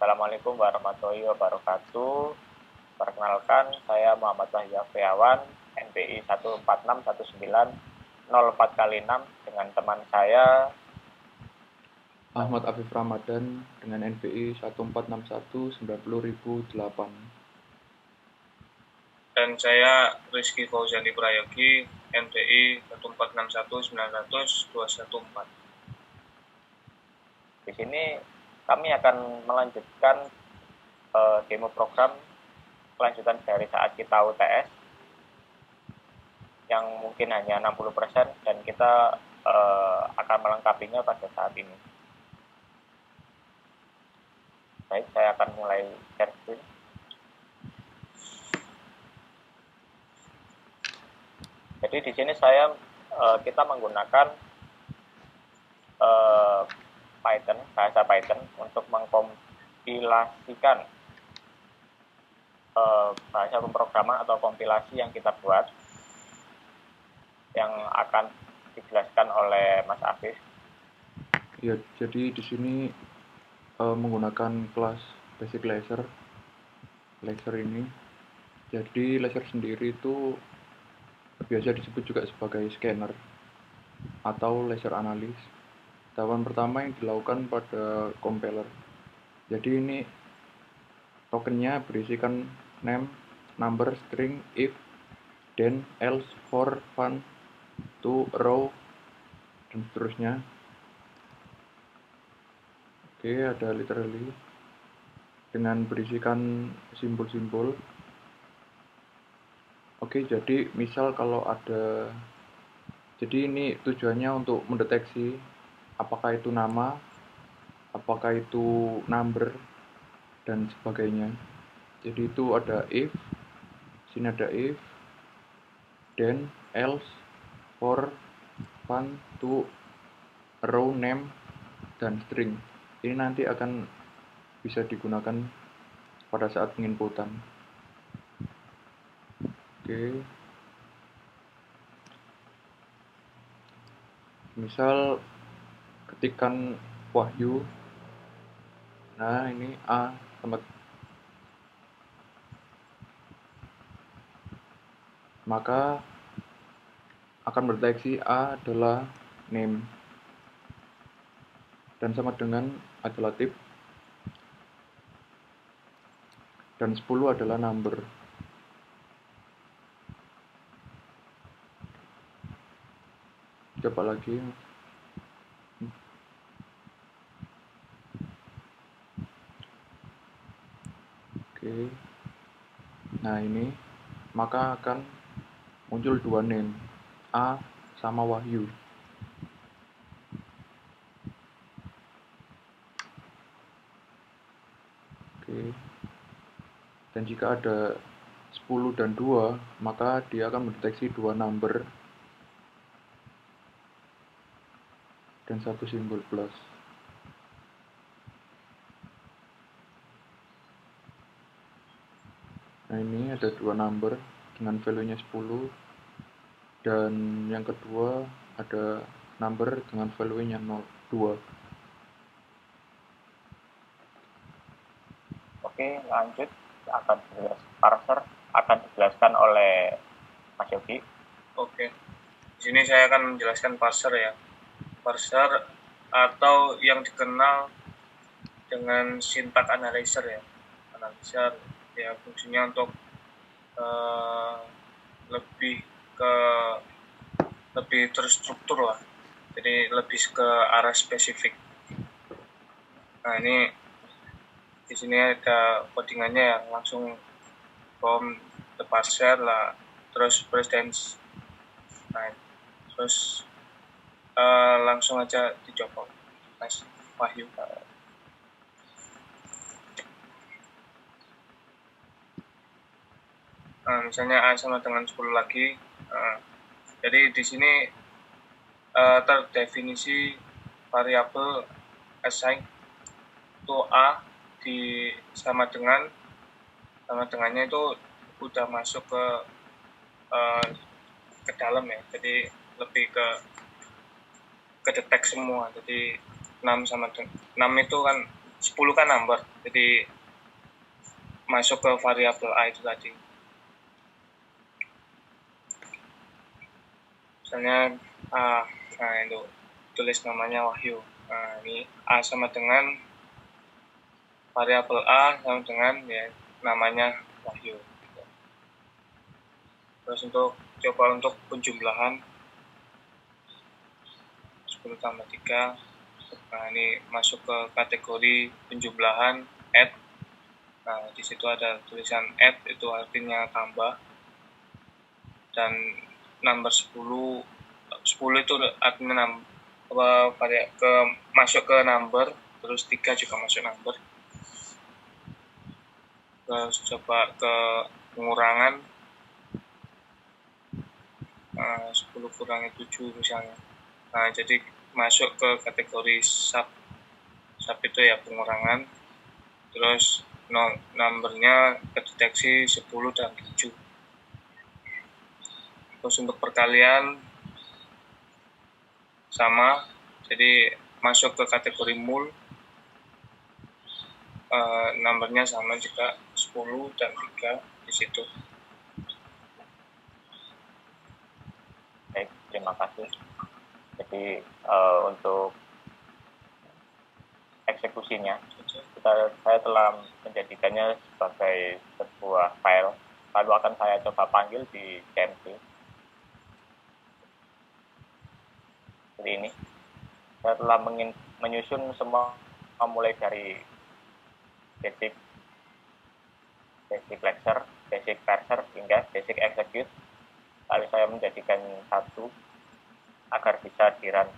Assalamualaikum warahmatullahi wabarakatuh. Perkenalkan, saya Muhammad Wahyu Afriawan, NPI 141904x6 dengan teman saya Ahmad Afif Ramadan dengan NPI 14619008. Dan saya Rizky Fauzani Prayogi, NPI 1461900214. Di sini kami akan melanjutkan demo program kelanjutan dari saat kita UTS yang mungkin hanya 60% dan kita akan melengkapinya pada saat ini. Baik, saya akan mulai share screen. Jadi di sini kita menggunakan bahasa Python untuk mengkompilasikan bahasa pemrograman atau kompilasi yang kita buat yang akan dijelaskan oleh Mas Afif. Ya, jadi di sini menggunakan kelas basic laser ini. Jadi laser sendiri itu biasa disebut juga sebagai scanner atau laser analis. Tahapan pertama yang dilakukan pada compiler. Jadi ini tokennya berisikan name, number, string, if, then, else, for, fun, to, row, dan seterusnya. Oke, ada literally dengan berisikan simbol-simbol. Oke, jadi misal kalau ada, jadi ini tujuannya untuk mendeteksi apakah itu nama, apakah itu number, dan sebagainya. Jadi itu ada if, sini ada if, then, else, for, fun, to, row, name, dan string. Ini nanti akan bisa digunakan pada saat penginputan. Oke. Misal ketikkan Wahyu. Nah, ini A tempat. Maka akan berdeteksi A adalah name dan sama dengan adalah tip dan 10 adalah number. Coba lagi. Oke. Nah, ini maka akan muncul dua name, A sama Wahyu. Oke. Dan jika ada 10 dan 2, maka dia akan mendeteksi dua number dan satu simbol plus. Nah, ini ada dua number dengan value-nya 10 dan yang kedua ada number dengan value-nya 2. Oke, lanjut parser akan dijelaskan oleh Mas Yogi. Oke. Di sini saya akan menjelaskan parser ya. Parser atau yang dikenal dengan syntax analyzer ya. Analyzer ya fungsinya untuk lebih terstruktur lah. Jadi lebih ke arah spesifik. Nah, ini di sini ada codingannya ya, langsung from the parser lah, terus presence. Nah, terus langsung aja dicoba, Mas Wahyu. Nah, misalnya A sama dengan 10 lagi. Jadi di sini terdefinisi variabel assign to A sama dengannya itu udah masuk ke dalam ya. Jadi lebih ke detek semua. Jadi 6 itu kan 10 kan number, jadi masuk ke variabel A itu tadi. Misalnya nah itu tulis namanya Wahyu. Nah, ini A sama dengan variabel A sama dengan ya namanya Wahyu. Terus coba untuk penjumlahan 10 tambah 3. Nah, ini masuk ke kategori penjumlahan add. Nah, di situ ada tulisan add, itu artinya tambah. Dan number 10 itu artinya masuk ke number, terus 3 juga masuk number. Terus coba ke pengurangan 10 kurangi 7 misalnya. Nah, jadi masuk ke kategori sub itu ya pengurangan. Terus numbernya kedeteksi 10 dan 7. Terus untuk perkalian sama, jadi masuk ke kategori mul, numbernya sama juga 10 dan 3 di situ. Baik, terima kasih. Jadi untuk eksekusinya, saya telah menjadikannya sebagai sebuah file, lalu akan saya coba panggil di CMC. Seperti ini. Saya telah menyusun semua mulai dari basic parser hingga basic execute. Lalu saya menjadikan satu agar bisa di-run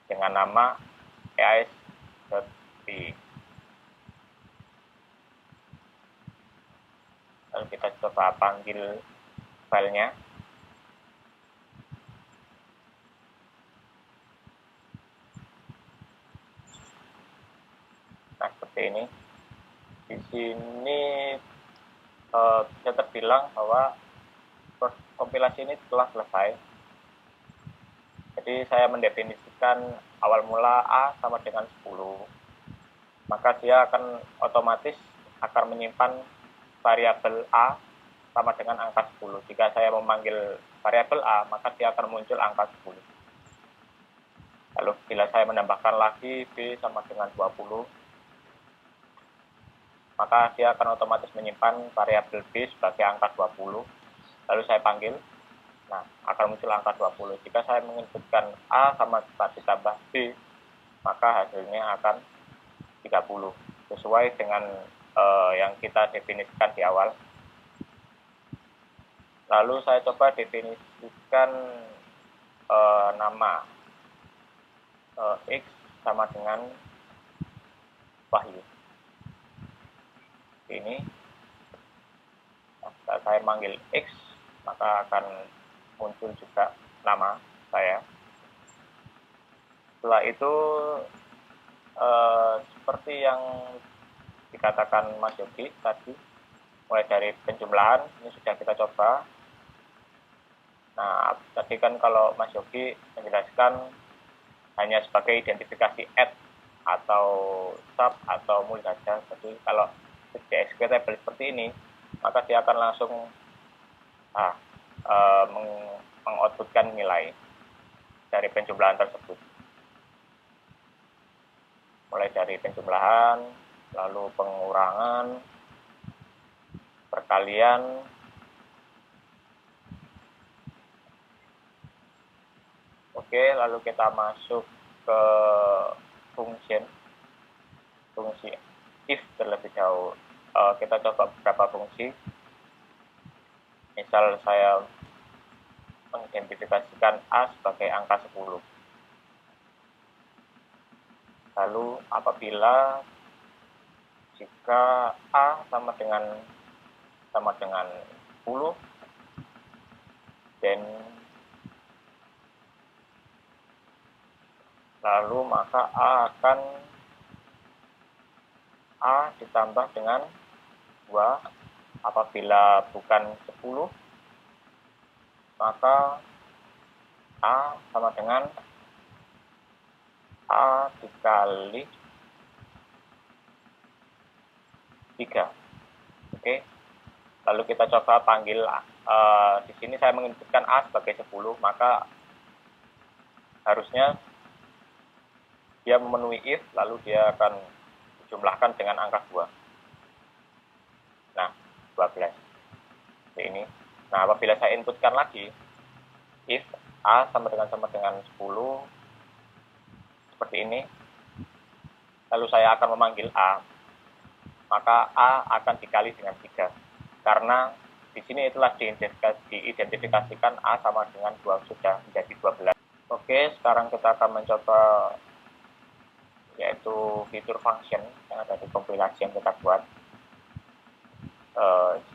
dengan nama eis.py. Lalu kita coba panggil filenya. Nah, seperti ini. Di sini bisa terbilang bahwa kompilasi ini telah selesai. Jadi saya mendefinisikan awal mula A sama dengan 10. Maka dia akan otomatis akan menyimpan variabel A sama dengan angka 10. Jika saya memanggil variabel A, maka dia akan muncul angka 10. Lalu bila saya menambahkan lagi B sama dengan 20, maka dia akan otomatis menyimpan variabel B sebagai angka 20. Lalu saya panggil, nah akan muncul angka 20. Jika saya menginputkan A sama ditambah B, maka hasilnya akan 30, sesuai dengan yang kita definisikan di awal. Lalu saya coba definisikan nama X sama dengan Wahyu. Ini nah, saya manggil X, maka akan muncul juga nama saya. Setelah itu seperti yang dikatakan Mas Yogi tadi, mulai dari penjumlahan ini sudah kita coba. Nah, tadi kan kalau Mas Yogi menjelaskan hanya sebagai identifikasi add atau sub atau mul saja. Jadi kalau di executable seperti ini, maka dia akan langsung mengoutputkan nilai dari penjumlahan tersebut. Mulai dari penjumlahan, lalu pengurangan, perkalian, oke, lalu kita masuk ke fungsi if terlebih dahulu. Kita coba beberapa fungsi. Misal saya mengidentifikasikan A sebagai angka 10. Lalu apabila jika A sama dengan 10, dan lalu maka A ditambah dengan 2. Apabila bukan 10, maka A sama dengan A dikali 3. Oke. Lalu kita coba panggil di sini saya menginputkan A sebagai 10, maka harusnya dia memenuhi if, lalu dia akan dijumlahkan dengan angka 2. Nah, 12. Seperti ini. Nah, apabila saya inputkan lagi, if A sama dengan 10, seperti ini, lalu saya akan memanggil A, maka A akan dikali dengan 3. Karena di sini itulah diidentifikasikan A sama dengan 2 sudah menjadi 12. Oke, sekarang kita akan mencoba yaitu fitur function yang ada di kompilasi yang kita buat.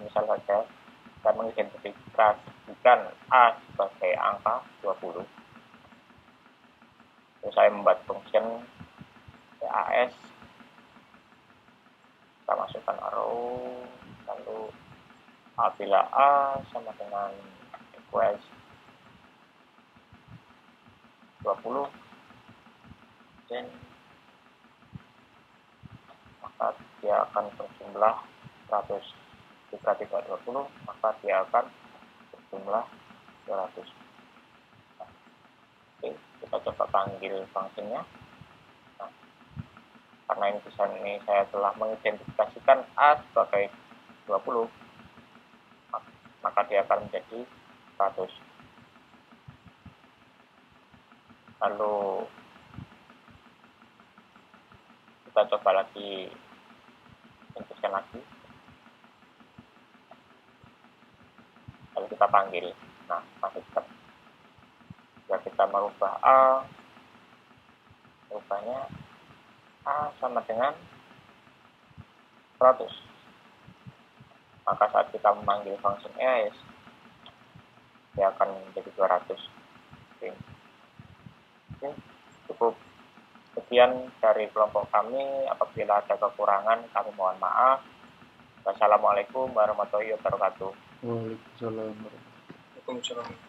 Misal saja kita mengidentifikasikan A sebagai angka 20. Terus saya membuat function as, kita masukkan arrow, lalu apabila A sama dengan equals 20, dan maka dia akan berjumlah 100. Jika tidak 20, maka dia akan berjumlah 200. Oke, kita coba panggil fungsinya. Nah, karena ini saya telah mengidentifikasikan A sebagai 20, maka dia akan menjadi 100. Lalu kita coba lagi inputkan lagi, lalu kita panggil. Nah, masih tetap. Jika kita merubah A, rubahnya A sama dengan 100. Maka saat kita memanggil function as, dia akan menjadi 200. Oke, cukup sekian dari kelompok kami. Apabila ada kekurangan, kami mohon maaf. Wassalamualaikum warahmatullahi wabarakatuh. Waalaikumsalam warahmatullahi wabarakatuh. Waalaikumsalam.